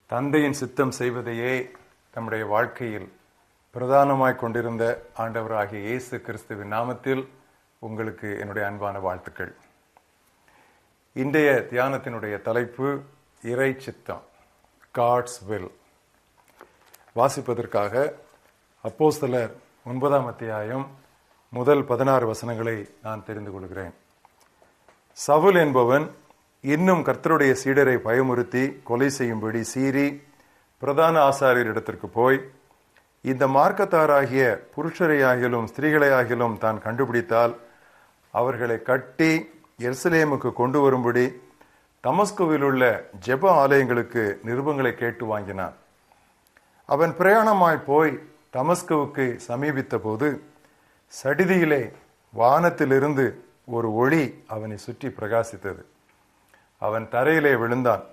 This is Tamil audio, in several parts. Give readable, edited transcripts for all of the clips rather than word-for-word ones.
தந்தையின் சித்தம் செய்வதையே நம்முடைய வாழ்க்கையில் பிரதானமாய் கொண்டிருந்த ஆண்டவராகிய இயேசு கிறிஸ்துவின் நாமத்தில் உங்களுக்கு என்னுடைய அன்பான வாழ்த்துக்கள். இன்றைய தியானத்தினுடைய தலைப்பு இறை சித்தம், காட்ஸ் வில். வாசிப்பதற்காக அப்போஸ்தலர் 9ஆம் அத்தியாயம் முதல் 16 வசனங்களை நான் தெரிந்து கொள்கிறேன். சவுல் என்பவன் இன்னும் கர்த்தருடைய சீடரை பயமுறுத்தி கொலை செய்யும்படி சீறி பிரதான ஆசாரியரிடத்திற்கு போய், இந்த மார்க்கத்தாராகிய புருஷரையாகிலும் ஸ்திரீகளையாகிலும் தான் கண்டுபிடித்தால் அவர்களை கட்டி எருசலேமுக்கு கொண்டு வரும்படி தமஸ்குவில் உள்ள ஜெப ஆலயங்களுக்கு நிருபங்களை கேட்டு வாங்கினான். அவன் பிரயாணமாய் போய் தமஸ்குவுக்கு சமீபித்த போது சடிதியிலே வானத்திலிருந்து ஒரு ஒளி அவனை சுற்றி பிரகாசித்தது. அவன் தரையிலே விழுந்தான்.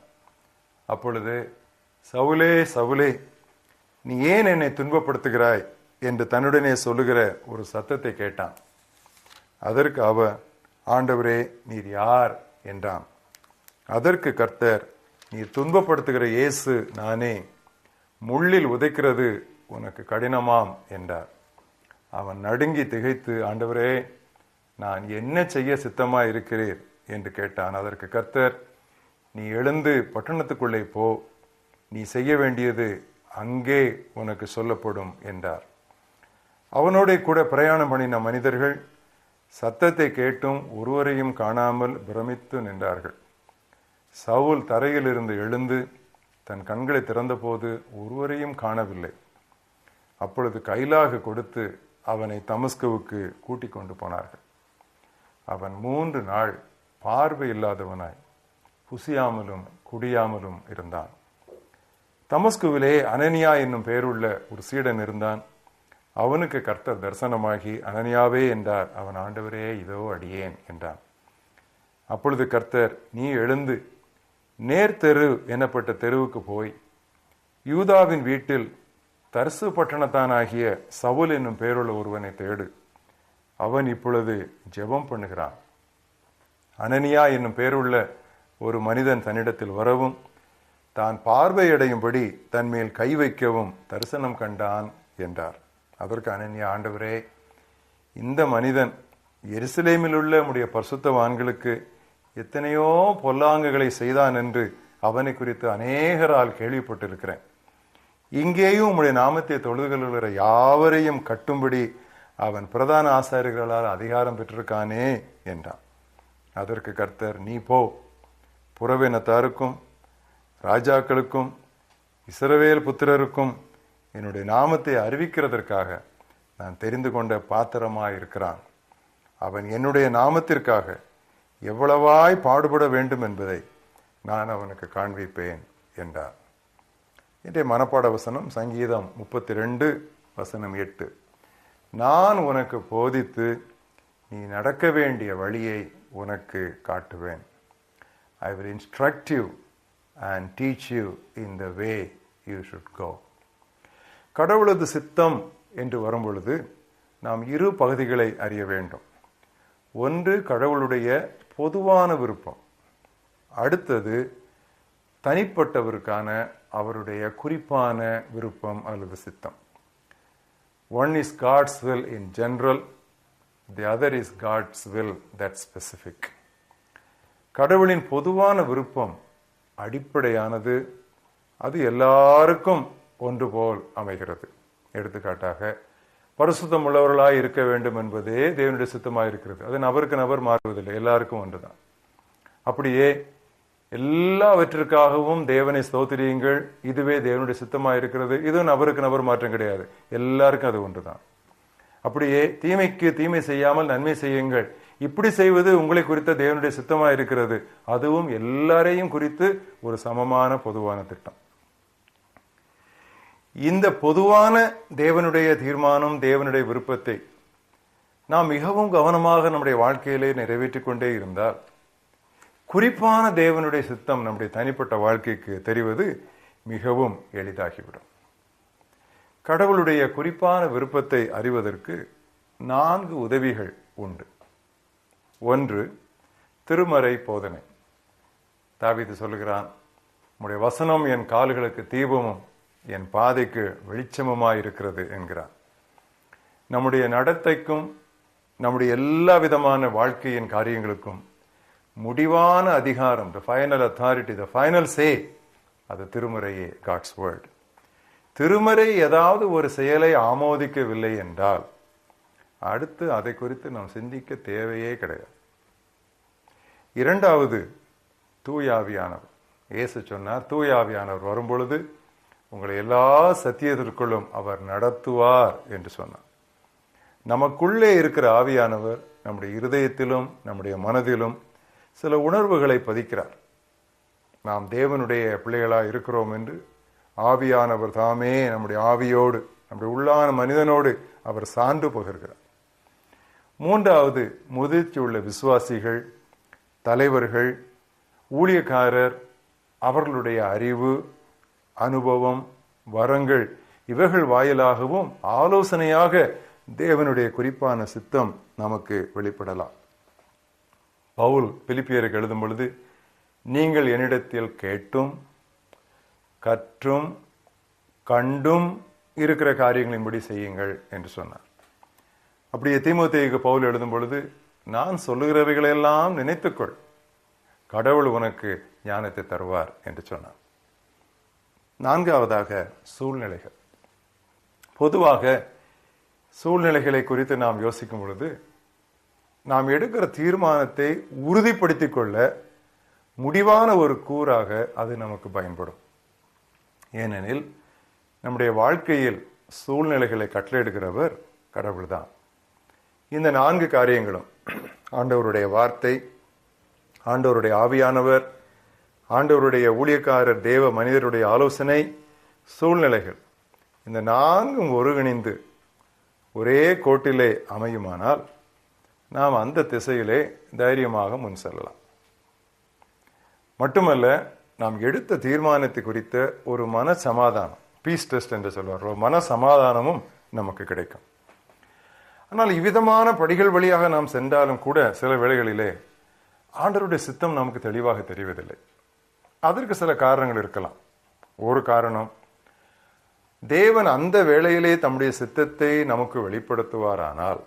அப்பொழுது, சவுலே சவுலே, நீ ஏன் என்னை துன்பப்படுத்துகிறாய் என்று தன்னுடனே சொல்லுகிற ஒரு சத்தத்தை கேட்டான். அதற்கு அவன், ஆண்டவரே, நீர் யார் என்றான். அதற்கு கர்த்தர், நீர் துன்பப்படுத்துகிற இயேசு நானே, முள்ளில் உதைக்கிறது உனக்கு கடினமாம் என்றார். அவன் நடுங்கி திகைத்து, ஆண்டவரே, நான் என்ன செய்ய சித்தமாய் இருக்கிறீர் என்று கேட்டான். அதற்கு கர்த்தர், நீ எழுந்து பட்டணத்துக்குள்ளே போ, நீ செய்ய வேண்டியது அங்கே உனக்கு சொல்லப்படும் என்றார். அவனோட கூட பிரயாணம் பண்ணின மனிதர்கள் சத்தத்தை கேட்டும் ஒருவரையும் காணாமல் பிரமித்து நின்றார்கள். சவுல் தரையிலிருந்து எழுந்து தன் கண்களை திறந்தபோது ஒருவரையும் காணவில்லை. அப்பொழுது கைலாக கொடுத்து அவனை தமஸ்குவுக்கு கூட்டிக் கொண்டு போனார்கள். அவன் 3 நாள் பார்வை இல்லாதவனாய் புசியாமலும் குடியாமலும் இருந்தான். தமஸ்குவிலே அனனியா என்னும் பெயருள்ள ஒரு சீடன் இருந்தான். அவனுக்கு கர்த்தர் தரிசனமாகி, அனனியாவே என்றார். அவன், ஆண்டவரே, இதோ அடியேன் என்றான். அப்பொழுது கர்த்தர், நீ எழுந்து நேர்தெரு எனப்பட்ட தெருவுக்கு போய் யூதாவின் வீட்டில் தர்சு பட்டணத்தானாகிய சவுல் என்னும் பெயருள்ள ஒருவனை தேடு. அவன் இப்பொழுது ஜெபம் பண்ணுகிறான். அனனியா என்னும் பெயருள்ள ஒரு மனிதன் தன்னிடத்தில் வரவும் தான் பார்வையடையும்படி தன் மேல் கை வைக்கவும் தரிசனம் கண்டான் என்றார். அதற்கு அனனியா, ஆண்டவரே, இந்த மனிதன் எருசலேமில் உள்ள உம்முடைய பரிசுத்தவான்களுக்கு எத்தனையோ பொல்லாங்குகளை செய்தான் என்று அவனை குறித்து அநேகரால் கேள்விப்பட்டிருக்கிறேன். இங்கேயும் உம்முடைய நாமத்தை தொழுது கொள்கிற யாவரையும் கட்டும்படி அவன் பிரதான ஆசாரியர்களால் அதிகாரம் பெற்றிருக்கானே என்றான். அதற்கு கர்த்தர், நீ போ, புறவினத்தாருக்கும் ராஜாக்களுக்கும் இஸ்ரவேல் புத்திரருக்கும் என்னுடைய நாமத்தை அறிவிக்கிறதற்காக நான் தெரிந்து கொண்ட பாத்திரமாயிருக்கிறான். அவன் என்னுடைய நாமத்திற்காக எவ்வளவாய் பாடுபட வேண்டும் என்பதை நான் அவனுக்கு காண்பிப்பேன் என்றார். இன்றைய மனப்பாட வசனம் சங்கீதம் 32 வசனம் 8. நான் உனக்கு போதித்து நீ நடக்க வேண்டிய வழியை உனக்கு காட்டுவேன். I will instruct you and teach you in the way you should go. கடவுளது சித்தம் என்று வரும்பொழுது நாம் 2 பகுதிகளை அறிய வேண்டும். ஒன்று கடவுளுடைய பொதுவான விருப்பம், அடுத்தது தனிப்பட்டவருக்கான அவருடைய குறிப்பான விருப்பம் அல்லது சித்தம். One is God's will in general, the other is God's will that's specific. கடவுளின் பொதுவான விருப்பம் அடிப்படையானது, அது எல்லாருக்கும் ஒன்று போல் அமைகிறது. எடுத்துக்காட்டாக, பரிசுத்தம் உள்ளவர்களாய் இருக்க வேண்டும் என்பதே தேவனுடைய சித்தமாக இருக்கிறது. அது நபருக்கு நபர் மாறுவதில்லை, எல்லாருக்கும் ஒன்றுதான். அப்படியே எல்லாவற்றிற்காகவும் தேவனை ஸ்தோத்திரியுங்கள், இதுவே தேவனுடைய சித்தமாக இருக்கிறது, இது நபருக்கு நபர் மாற்றம் கிடையாது, எல்லாருக்கும் அது ஒன்றுதான். அப்படியே தீமைக்கு தீமை செய்யாமல் நன்மை செய்யுங்கள், இப்படி செய்வது உங்களை குறித்த தேவனுடைய சித்தமாக இருக்கிறது, அதுவும் எல்லாரையும் குறித்து ஒரு சமமான பொதுவான திட்டம். இந்த பொதுவான தேவனுடைய தீர்மானம், தேவனுடைய விருப்பத்தை நாம் மிகவும் கவனமாக நம்முடைய வாழ்க்கையிலே நிறைவேற்றிக் கொண்டே இருந்தால் குறிப்பான தேவனுடைய சித்தம் நம்முடைய தனிப்பட்ட வாழ்க்கைக்கு தெரிவது மிகவும் எளிதாகிவிடும். கடவுளுடைய குறிப்பான விருப்பத்தை அறிவதற்கு 4 உதவிகள் உண்டு. 1, திருமறை போதனை. தாவீது சொல்லுகிறான், உம்முடைய வசனம் என் கால்களுக்கு தீபமும் என் பாதைக்கு வெளிச்சமுமாயிருக்கிறது என்கிறார். நம்முடைய நடத்தைக்கும் நம்முடைய எல்லா விதமான வாழ்க்கையின் காரியங்களுக்கும் முடிவான அதிகாரம், the final authority, the final say, அது திருமறையே, God's word. திருமறை ஏதாவது ஒரு செயலை ஆமோதிக்கவில்லை என்றால் அடுத்து அதை குறித்து நாம் சிந்திக்க தேவையே கிடையாது. இரண்டாவது, தூயாவியானவர். இயேசு சொன்னார், தூயாவியானவர் வரும்பொழுது உங்களை எல்லா சத்தியத்திற்குள்ளும் அவர் நடத்துவார் என்று சொன்னார். நமக்குள்ளே இருக்கிற ஆவியானவர் நம்முடைய இருதயத்திலும் நம்முடைய மனதிலும் சில உணர்வுகளை பதிக்கிறார். நாம் தேவனுடைய பிள்ளைகளாக இருக்கிறோம் என்று ஆவியானவர் தாமே நம்முடைய ஆவியோடு, நம்முடைய உள்ளான மனிதனோடு அவர் சான்று பகிர்கிறார். மூன்றாவது, முதிர்ச்சியுள்ள விசுவாசிகள், தலைவர்கள், ஊழியக்காரர், அவர்களுடைய அறிவு, அனுபவம், வரங்கள், இவைகள் வாயிலாகவும் ஆலோசனையாக தேவனுடைய குறிப்பான சித்தம் நமக்கு வெளிப்படலாம். பவுல் பிலிப்பியருக்கு எழுதும் பொழுது, நீங்கள் என்னிடத்தில் கேட்டும் கற்றும் கண்டும் இருக்கிற காரியங்களின்படி செய்யுங்கள் என்று சொன்னார். அப்படியே தீமோத்தேயுக்கு பவுல் எழுதும் பொழுது, நான் சொல்லுகிறவைகளெல்லாம் நினைத்துக்கொள், கடவுள் உனக்கு ஞானத்தை தருவார் என்று சொன்னார். நான்காவதாக, சூழ்நிலைகள். பொதுவாக சூழ்நிலைகளை குறித்து நாம் யோசிக்கும் பொழுது நாம் எடுக்கிற தீர்மானத்தை உறுதிப்படுத்திக் கொள்ள முடிவான ஒரு கூறாக அது நமக்கு பயன்படும். ஏனெனில் நம்முடைய வாழ்க்கையில் சூழ்நிலைகளை கட்டளையிடுகிறவர் கடவுள்தான். இந்த 4 காரியங்களும், ஆண்டவருடைய வார்த்தை, ஆண்டவருடைய ஆவியானவர், ஆண்டவருடைய ஊழியக்காரர், தேவ மனிதருடைய ஆலோசனை, சூழ்நிலைகள், இந்த 4ம் ஒருங்கிணைந்து ஒரே கோட்டிலே அமையுமானால் நாம் அந்த திசையிலே தைரியமாக முன் செல்லலாம். மட்டுமல்ல, நாம் எடுத்த தீர்மானத்தை குறித்த ஒரு மன சமாதானம், பீஸ் டெஸ்ட் என்று சொல்வார், மன சமாதானமும் நமக்கு கிடைக்கும். ஆனால் இவ்விதமான படிகள் வழியாக நாம் சென்றாலும் கூட சில வேளைகளிலே ஆண்டவருடைய சித்தம் நமக்கு தெளிவாக தெரிவதில்லை. அதற்கு சில காரணங்கள் இருக்கலாம். ஒரு காரணம், தேவன் அந்த வேளையிலே தம்முடைய சித்தத்தை நமக்கு வெளிப்படுத்துவாரானால்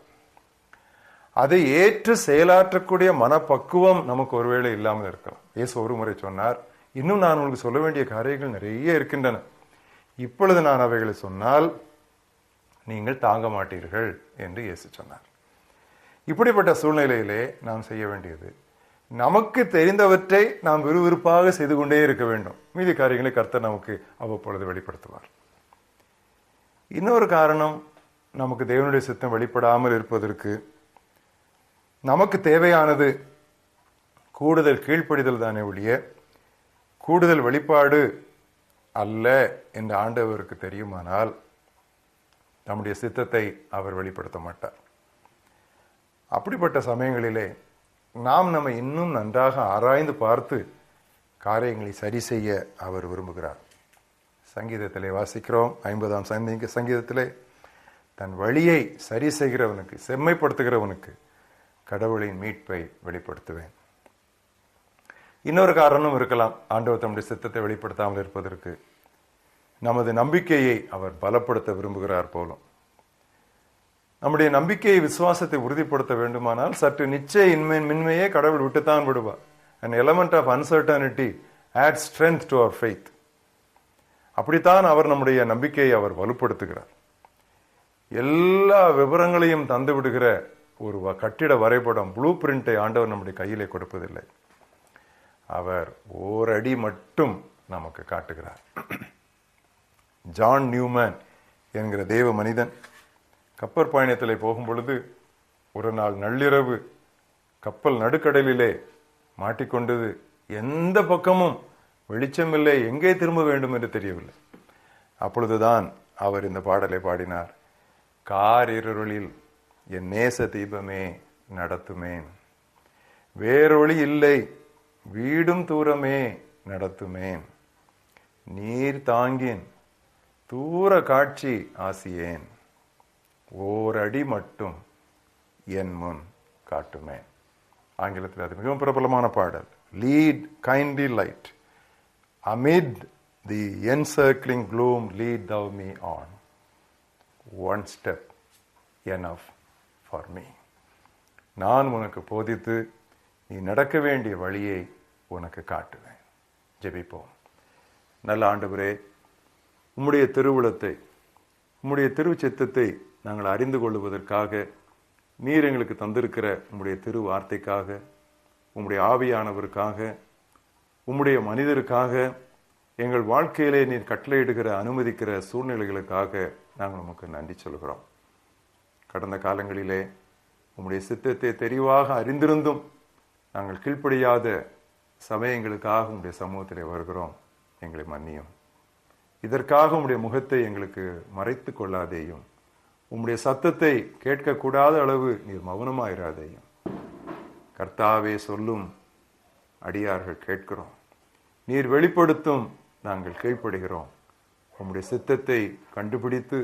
அதை ஏற்று செயலாற்றக்கூடிய மனப்பக்குவம் நமக்கு ஒருவேளை இல்லாமல் இருக்கலாம். இயேசு ஒரு முறை சொன்னார், இன்னும் நான் உங்களுக்கு சொல்ல வேண்டிய காரியங்கள் நிறைய இருக்கின்றன, இப்பொழுது நான் அவைகளை சொன்னால் நீங்கள் தாங்க மாட்டீர்கள் என்று இயேசு சொன்னார். இப்படிப்பட்ட சூழ்நிலையிலே நாம் செய்ய வேண்டியது, நமக்கு தெரிந்தவற்றை நாம் விறுவிறுப்பாக செய்து கொண்டே இருக்க வேண்டும். மீதி காரியங்களை கர்த்தர் நமக்கு அவ்வப்பொழுது வெளிப்படுத்துவார். இன்னொரு காரணம், நமக்கு தேவனுடைய சித்தம் வெளிப்படாமல் இருப்பதற்கு நமக்கு தேவையானது கூடுதல் கீழ்ப்படிதல் தானே ஒழிய கூடுதல் வெளிப்பாடு அல்ல என்று ஆண்டவருக்கு தெரியுமானால் நம்முடைய சித்தத்தை அவர் வெளிப்படுத்த மாட்டார். அப்படிப்பட்ட சமயங்களிலே நாம் நம்ம இன்னும் நன்றாக ஆராய்ந்து பார்த்து காரியங்களை சரி செய்ய அவர் விரும்புகிறார். சங்கீதத்திலே வாசிக்கிறோம், 50ஆம் சங்கீதத்திலே, தன் வழியை சரி செய்கிறவனுக்கு, செம்மைப்படுத்துகிறவனுக்கு கடவுளின் மீட்பை வெளிப்படுத்துவேன். இன்னொரு காரணம் இருக்கலாம், ஆண்டவர் தம்முடைய சித்தத்தை வெளிப்படுத்தாமல் இருப்பதற்கு நமது நம்பிக்கையை அவர் பலப்படுத்த விரும்புகிறார் போலும். நம்முடைய நம்பிக்கையை, விசுவாசத்தை உறுதிப்படுத்த வேண்டுமானால் சற்று நிச்சய மின்மையே கடவுள் விட்டுத்தான் விடுவார். An element of uncertainty adds strength to our faith. அப்படித்தான் அவர் நம்முடைய நம்பிக்கையை அவர் வலுப்படுத்துகிறார். எல்லா விவரங்களையும் தந்து விடுகிற ஒரு கட்டிட வரைபடம், ப்ளூ பிரிண்டை ஆண்டவர் நம்முடைய கையிலே கொடுப்பதில்லை. அவர் ஓரடி மட்டும் நமக்கு காட்டுகிறார். ஜான் நியூமன் என்கிற தேவ மனிதன் கப்பற் பயணத்திலே போகும் பொழுது ஒரு நாள் நள்ளிரவு கப்பல் நடுக்கடலிலே மாட்டிக்கொண்டது. எந்த பக்கமும் வெளிச்சமில்லை, எங்கே திரும்ப வேண்டும் என்று தெரியவில்லை. அப்பொழுதுதான் அவர் இந்த பாடலை பாடினார், காரிருளில் என் நேச தீபமே நடத்துமேன், வேறொளி இல்லை வீடும் தூரமே நடத்துமேன், நீர் தாங்கின் தூர காட்சி ஆசியேன், ஓரடி மட்டும் என் முன் காட்டுமேன். ஆங்கிலத்தில் அது மிகவும் பிரபலமான பாடல். Lead kindly light, Amid the encircling gloom, lead thou me on. One step enough for me. நான் உனக்கு போதித்து நீ நடக்க வேண்டிய வழியை உனக்கு காட்டுவேன். ஜெபிப்போம். நல்ல ஆண்டவரே, உம்முடைய திருவுளத்தை, உம்முடைய திருச்சித்தத்தை நாங்கள் அறிந்து கொள்வதற்காக நீர் எங்களுக்கு தந்திருக்கிற உம்முடைய திரு வார்த்தைக்காக, உம்முடைய ஆவியானவருக்காக, உம்முடைய மனிதருக்காக, எங்கள் வாழ்க்கையிலே நீர் கட்டளையிடுகிற அனுமதிக்கிற சூழ்நிலைகளுக்காக நாங்கள் உமக்கு நன்றி சொல்கிறோம். கடந்த காலங்களிலே உம்முடைய சித்தத்தை தெளிவாக அறிந்திருந்தும் நாங்கள் கீழ்ப்படியாத சமயங்களுக்காக உம்முடைய சமூகத்திலே வருகிறோம். எங்களை மன்னியும். இதற்காக உம்முடைய முகத்தை எங்களுக்கு மறைத்து கொள்ளாதேயும். உம்முடைய சத்தத்தை கேட்கக்கூடாத அளவு நீர் மௌனமாயிராதேயும். கர்த்தாவே சொல்லும் அடியார்கள் கேட்கிறோம். நீர் வெளிப்படுத்தும் நாங்கள் கீழ்ப்படுகிறோம். உம்முடைய சித்தத்தை கண்டுபிடித்து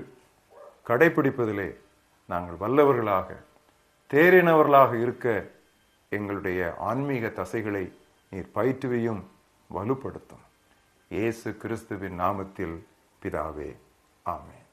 கடைபிடிப்பதிலே நாங்கள் வல்லவர்களாக, தேறினவர்களாக இருக்க எங்களுடைய ஆன்மீக தசைகளை நீர் பயிற்றுவியும் வலுப்படுத்தும். இயேசு கிறிஸ்துவின் நாமத்தில் பிதாவே, ஆமென்.